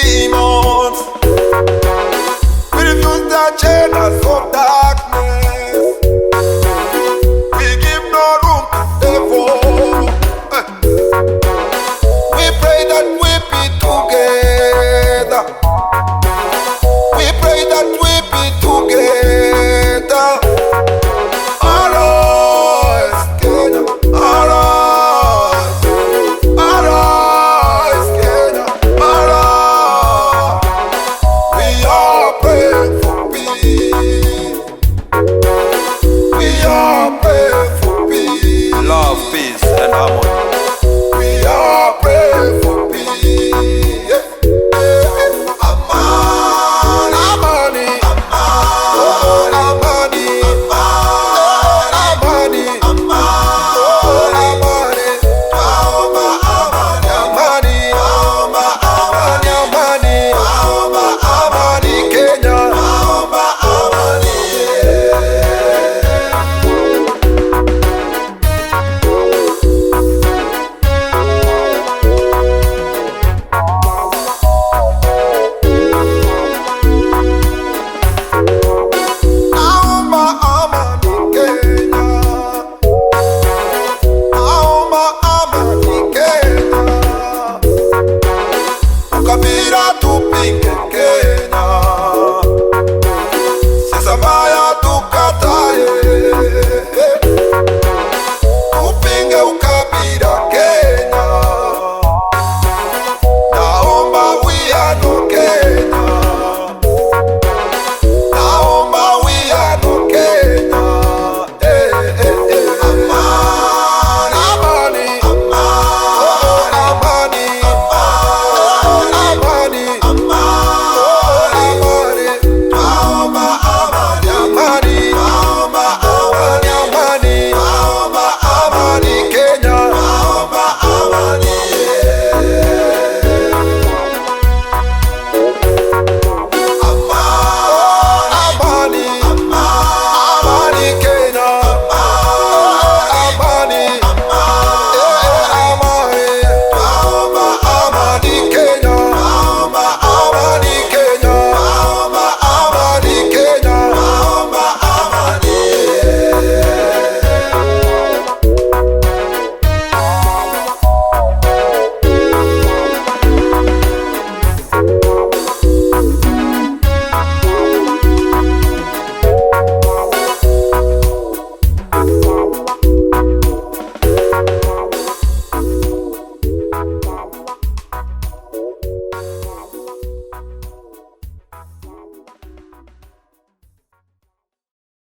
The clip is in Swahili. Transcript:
demons. We refuse the chains of darkness. We give no room to devil. We pray that we be together. We pray that we be together. Arise, Kenya, arise. Arise, Kenya, arise. We are praying for peace. We are praying for peace. Love, peace, and harmony. We are praying for peace. Yeah. Amani, Amani, Amani, Amani, Amani, Amani, Amani, Amani, Kenya. Naomba amani Kenya. Naomba amani Kenya. Ukabila tupinge Kenya.